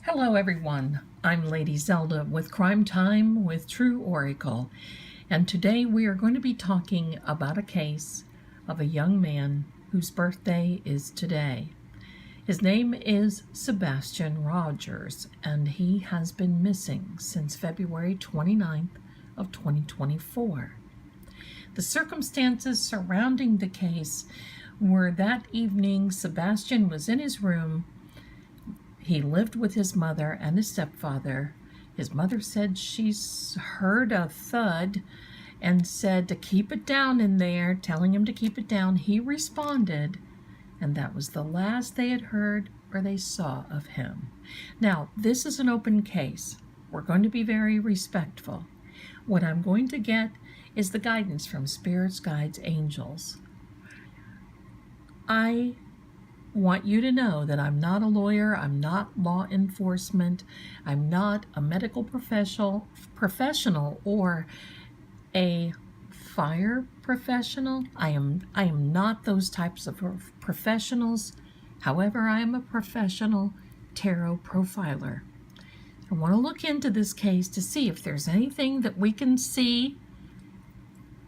Hello everyone, I'm Lady Zelda with Crime Time with True Oracle, and today we are going to be talking about a case of a young man whose birthday is today. His name is Sebastian Rogers, and he has been missing since February 29th of 2024. The circumstances surrounding the case were that evening Sebastian was in his room. He lived with his mother and his stepfather. His mother said she's heard a thud and said to keep it down in there, telling him to keep it down. He responded, and that was the last they had heard or they saw of him. Now, this is an open case. We're going to be very respectful. What I'm going to get is the guidance from spirits, guides, angels. I want you to know that I'm not a lawyer, I'm not law enforcement, I'm not a medical professional or a fire professional. I am not those types of professionals. However, I am a professional tarot profiler. I want to look into this case to see if there's anything that we can see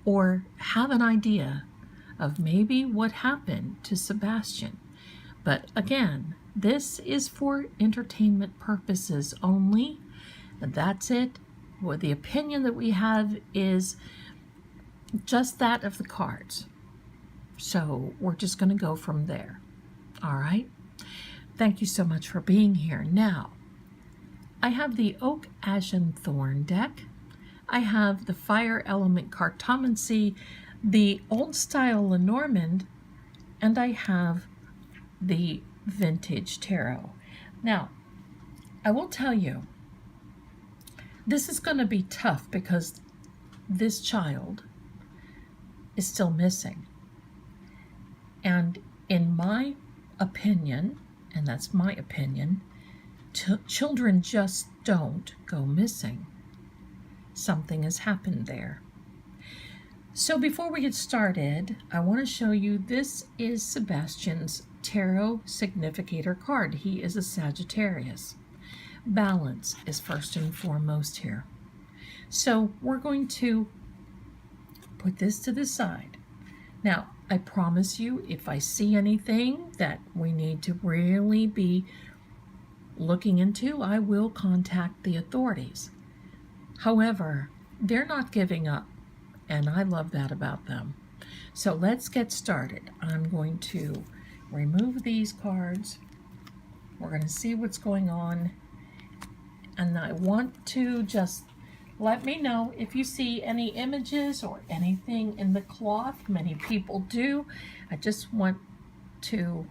or have an idea of maybe what happened to Sebastian. But again, this is for entertainment purposes only. That's it. Well, the opinion that we have is just that of the cards. So we're just going to go from there. All right. Thank you so much for being here. Now, I have the Oak Ashen Thorn deck. I have the Fire Element Cartomancy, the Old Style Lenormand, and I have the Vintage Tarot. Now, I will tell you, this is going to be tough because this child is still missing. And in my opinion, and that's my opinion, children just don't go missing. Something has happened there. So before we get started, I want to show you, this is Sebastian's tarot significator card. He is a Sagittarius. Balance is first and foremost here. So we're going to put this to the side. Now, I promise you, if I see anything that we need to really be looking into, I will contact the authorities. However, they're not giving up, and I love that about them. So let's get started. I'm going to remove these cards. We're going to see what's going on. And I want to just let me know if you see any images or anything in the cloth. Many people do. I just want to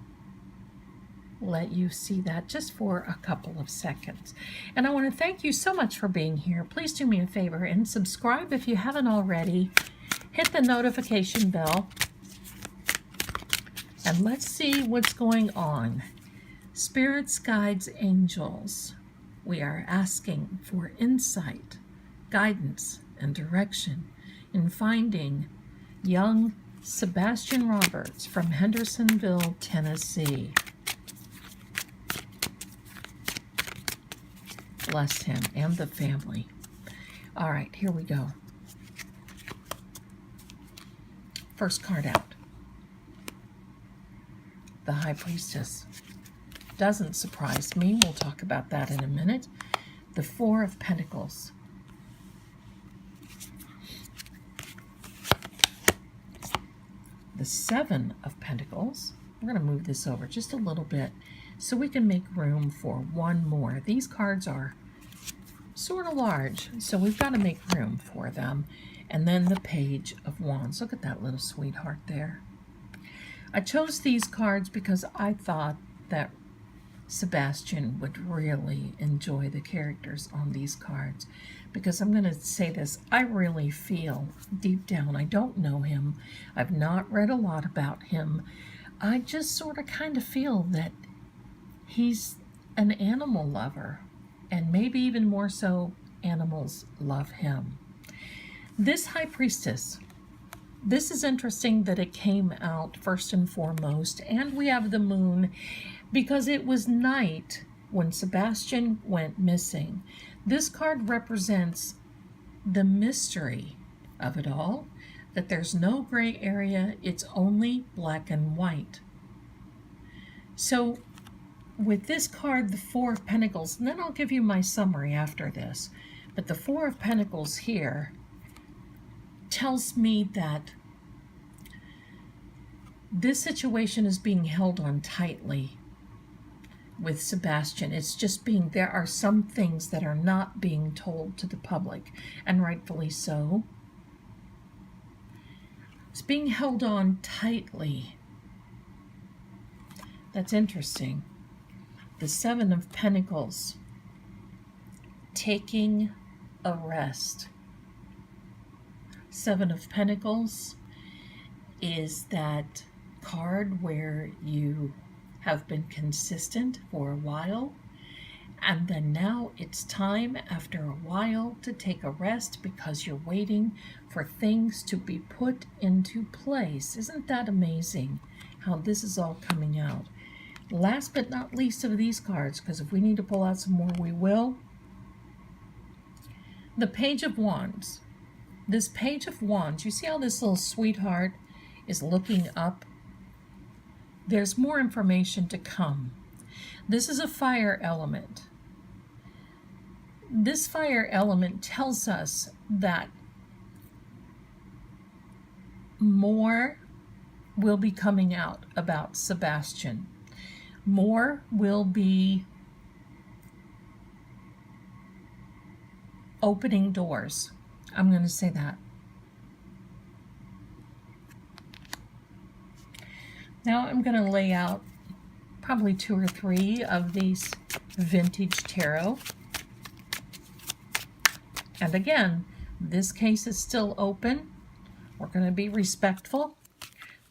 let you see that just for a couple of seconds. And I want to thank you so much for being here. Please do me a favor and subscribe if you haven't already. Hit the notification bell. And let's see what's going on. Spirits, guides, angels. We are asking for insight, guidance, and direction in finding young Sebastian Roberts from Hendersonville, Tennessee. Bless him and the family. All right, here we go. First card out. The High Priestess. Doesn't surprise me. We'll talk about that in a minute. The Four of Pentacles. The Seven of Pentacles. We're going to move this over just a little bit so we can make room for one more. These cards are sort of large, so we've got to make room for them. And then the Page of Wands. Look at that little sweetheart there. I chose these cards because I thought that Sebastian would really enjoy the characters on these cards. Because I'm going to say this, I really feel deep down, I don't know him. I've not read a lot about him. I just sort of kind of feel that he's an animal lover. And maybe even more so, animals love him. This High Priestess, this is interesting that it came out first and foremost, and we have the moon because it was night when Sebastian went missing. This card represents the mystery of it all, that there's no gray area, it's only black and white. So with this card, the Four of Pentacles, and then I'll give you my summary after this, but the Four of Pentacles here tells me that this situation is being held on tightly with Sebastian. It's just there are some things that are not being told to the public, and rightfully so. It's being held on tightly. That's interesting. The Seven of Pentacles, taking a rest. Seven of Pentacles is that card where you have been consistent for a while, and then now it's time after a while to take a rest because you're waiting for things to be put into place. Isn't that amazing how this is all coming out? Last but not least of these cards, because if we need to pull out some more, we will. The Page of Wands. This Page of Wands, you see how this little sweetheart is looking up? There's more information to come. This is a fire element. This fire element tells us that more will be coming out about Sebastian. More will be opening doors. I'm going to say that. Now I'm going to lay out probably 2 or 3 of these vintage tarot. And again, this case is still open. We're going to be respectful.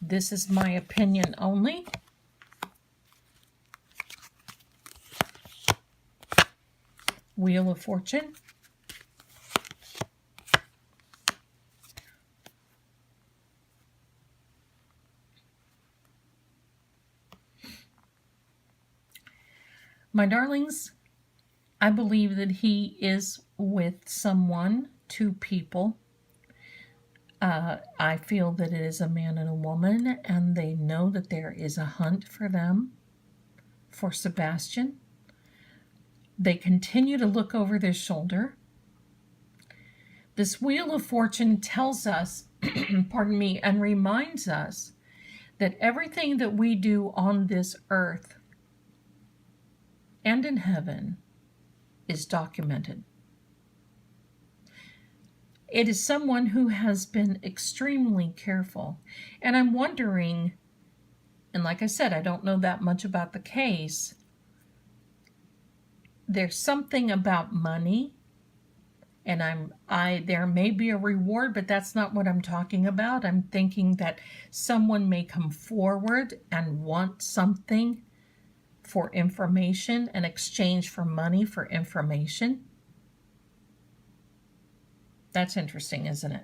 This is my opinion only. Wheel of Fortune. My darlings, I believe that he is with someone, 2 people. I feel that it is a man and a woman, and they know that there is a hunt for them, for Sebastian. They continue to look over their shoulder. This Wheel of Fortune tells us, pardon me, and reminds us that everything that we do on this earth and in heaven is documented. It is someone who has been extremely careful. And I'm wondering, and like I said, I don't know that much about the case. There's something about money, and there may be a reward, but that's not what I'm talking about. I'm thinking that someone may come forward and want something for information, in exchange for money for information. That's interesting, isn't it?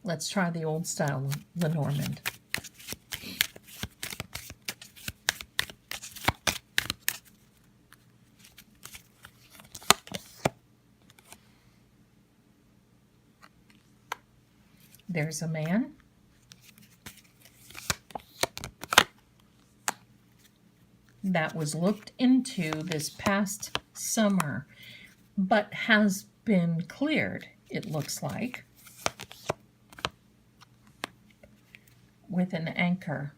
Let's try the old style Lenormand. There's a man. That was looked into this past summer, but has been cleared, it looks like, with an anchor.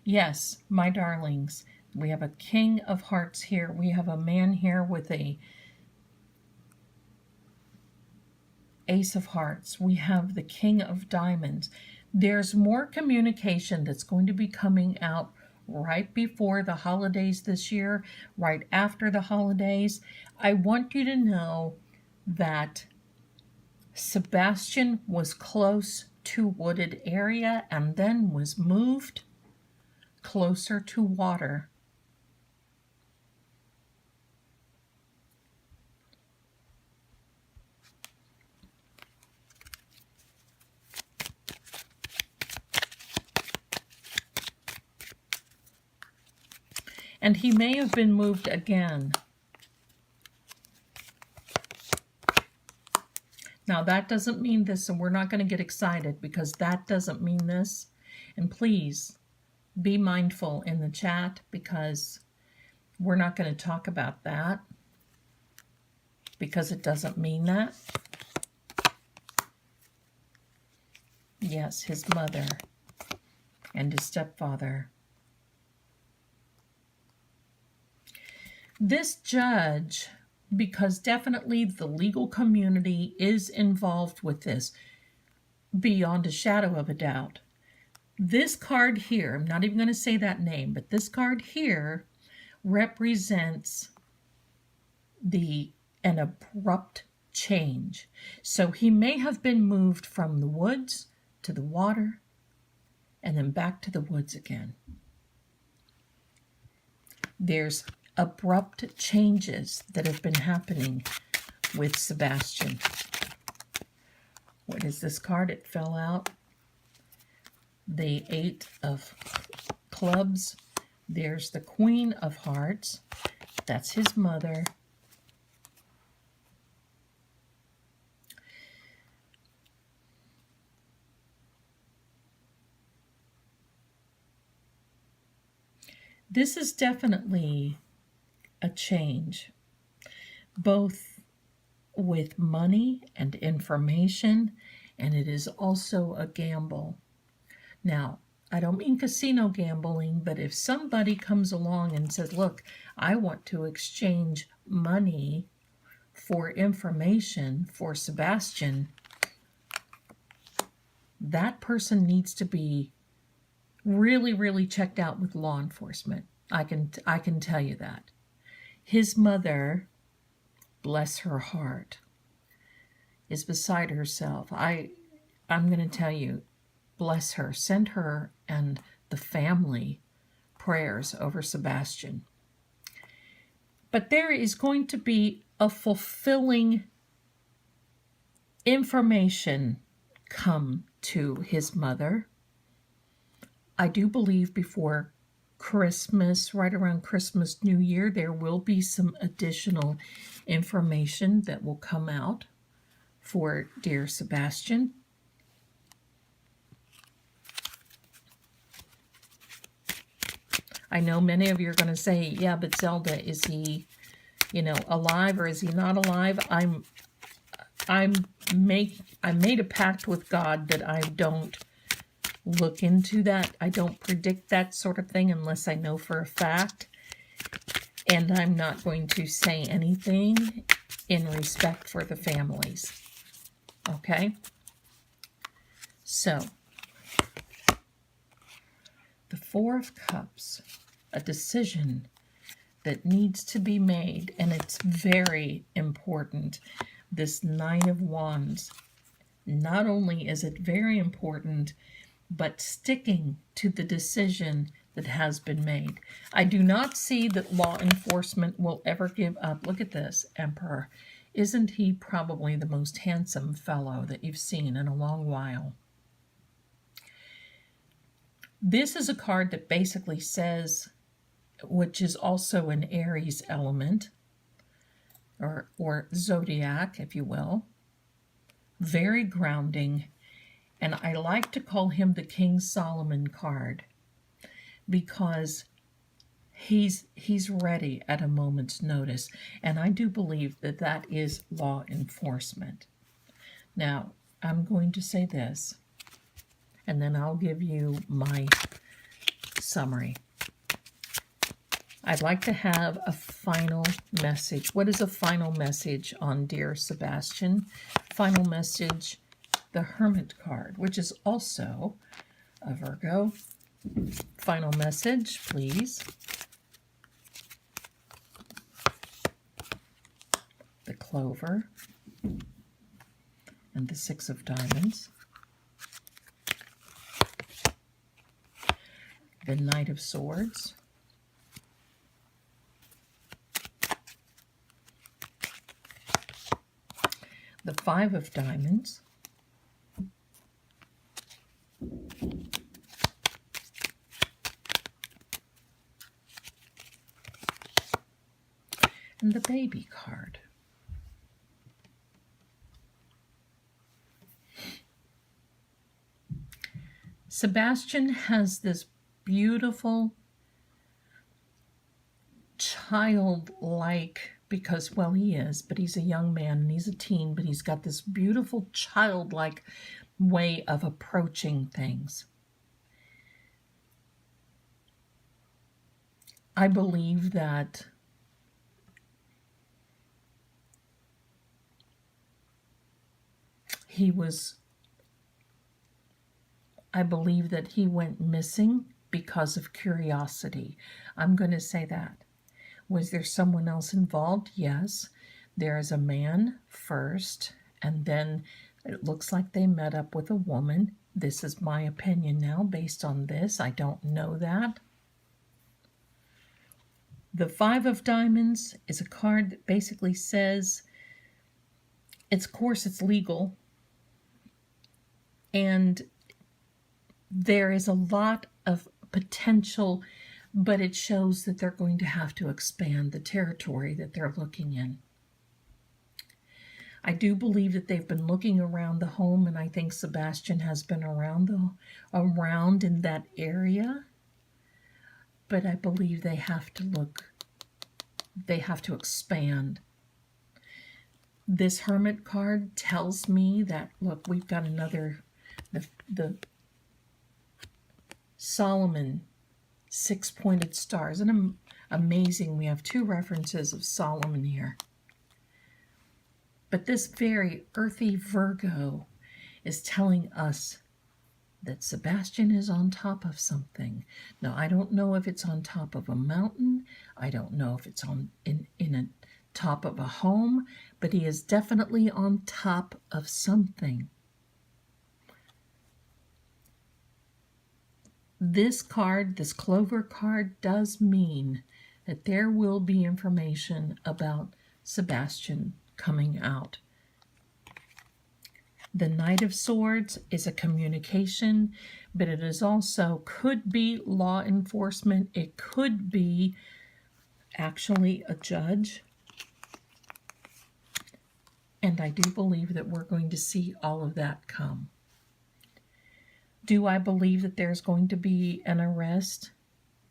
Yes, my darlings, we have a King of Hearts here. We have a man here with a Ace of Hearts. We have the King of Diamonds. There's more communication that's going to be coming out right before the holidays this year, right after the holidays. I want you to know that Sebastian was close to wooded area and then was moved closer to water. And he may have been moved again. Now, that doesn't mean this, and we're not going to get excited because that doesn't mean this. And please be mindful in the chat because we're not going to talk about that because it doesn't mean that. Yes, his mother and his stepfather. This judge, because definitely the legal community is involved with this, beyond a shadow of a doubt. This card here, I'm not even going to say that name, but this card here represents an abrupt change. So he may have been moved from the woods to the water and then back to the woods again. There's abrupt changes that have been happening with Sebastian. What is this card? It fell out. The 8 of clubs. There's the Queen of Hearts. That's his mother. This is definitely a change, both with money and information, and it is also a gamble. Now, I don't mean casino gambling, but if somebody comes along and says, look, I want to exchange money for information for Sebastian, that person needs to be really, really checked out with law enforcement. I can tell you that. His mother, bless her heart, is beside herself. I'm going to tell you, bless her. Send her and the family prayers over Sebastian. But there is going to be a fulfilling information come to his mother. I do believe before Christmas, right around Christmas, New Year, there will be some additional information that will come out for dear Sebastian. I know many of you are going to say, yeah, but Zelda, is he, alive or is he not alive? I made a pact with God that I don't look into that. I don't predict that sort of thing unless I know for a fact. And I'm not going to say anything in respect for the families. Okay? So, the 4 of Cups, a decision that needs to be made, and it's very important. This 9 of Wands, not only is it very important, but sticking to the decision that has been made. I do not see that law enforcement will ever give up. Look at this, Emperor. Isn't he probably the most handsome fellow that you've seen in a long while? This is a card that basically says, which is also an Aries element, or zodiac, if you will, very grounding. And I like to call him the King Solomon card because he's ready at a moment's notice. And I do believe that that is law enforcement. Now, I'm going to say this, and then I'll give you my summary. I'd like to have a final message. What is a final message on Dear Sebastian? Final message, the Hermit card, which is also a Virgo. Final message, please. The Clover and the 6 of Diamonds. The Knight of Swords. The 5 of Diamonds. and the baby card. Sebastian has this beautiful childlike, because, well, he is, but he's a young man and he's a teen, but he's got this beautiful childlike way of approaching things. I believe that he went missing because of curiosity. I'm going to say that. Was there someone else involved? Yes. There is a man first, and then it looks like they met up with a woman. This is my opinion now based on this. I don't know that. The Five of Diamonds is a card that basically says, of course, it's legal, and there is a lot of potential, but it shows that they're going to have to expand the territory that they're looking in. I do believe that they've been looking around the home, and I think Sebastian has been around in that area. But I believe they have to expand. This Hermit card tells me that, look, we've got another, the Solomon, 6-pointed stars. And amazing, we have 2 references of Solomon here. But this very earthy Virgo is telling us that Sebastian is on top of something. Now, I don't know if it's on top of a mountain. I don't know if it's in a top of a home, but he is definitely on top of something. This card, this Clover card, does mean that there will be information about Sebastian coming out. The Knight of Swords is a communication, but it is also, could be law enforcement. It could be actually a judge. And I do believe that we're going to see all of that come. Do I believe that there's going to be an arrest?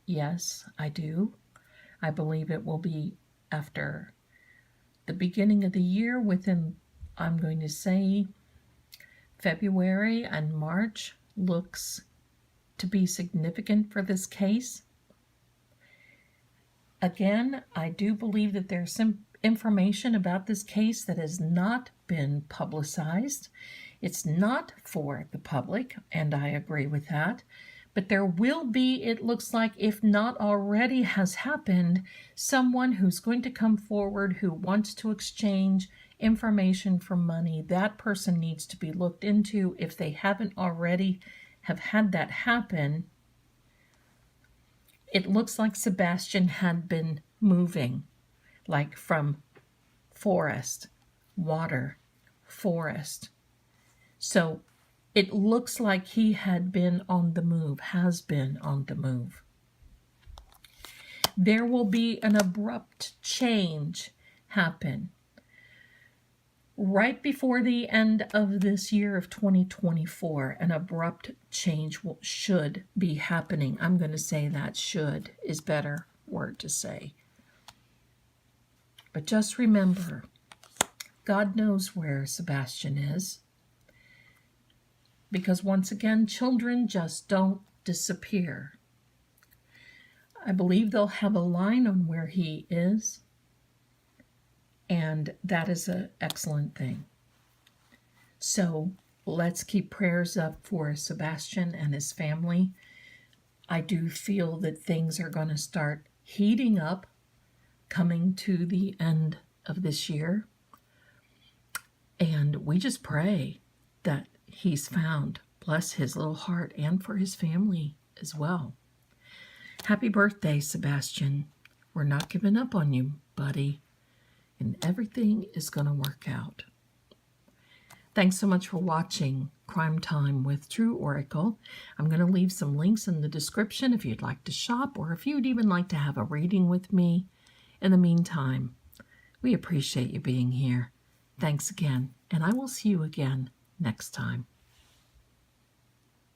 Yes, I do. I believe it will be after the beginning of the year, within, I'm going to say, February and March looks to be significant for this case. Again, I do believe that there's some information about this case that has not been publicized. It's not for the public, and I agree with that. But there will be, it looks like, if not already has happened, someone who's going to come forward who wants to exchange information for money. That person needs to be looked into if they haven't already have had that happen. It looks like Sebastian had been moving, like from forest, water, forest. So it looks like he had been on the move, has been on the move. There will be an abrupt change happen right before the end of this year of 2024. An abrupt change should be happening. I'm going to say that should is better word to say. But just remember, God knows where Sebastian is. Because once again, children just don't disappear. I believe they'll have a line on where he is, and that is an excellent thing. So let's keep prayers up for Sebastian and his family. I do feel that things are going to start heating up coming to the end of this year. And we just pray that he's found. Bless his little heart, and for his family as well. Happy birthday, Sebastian. We're not giving up on you, buddy. And everything is going to work out. Thanks so much for watching Crime Time with True Oracle. I'm going to leave some links in the description if you'd like to shop, or if you'd even like to have a reading with me. In the meantime, We appreciate you being here. Thanks again, and I will see you again next time.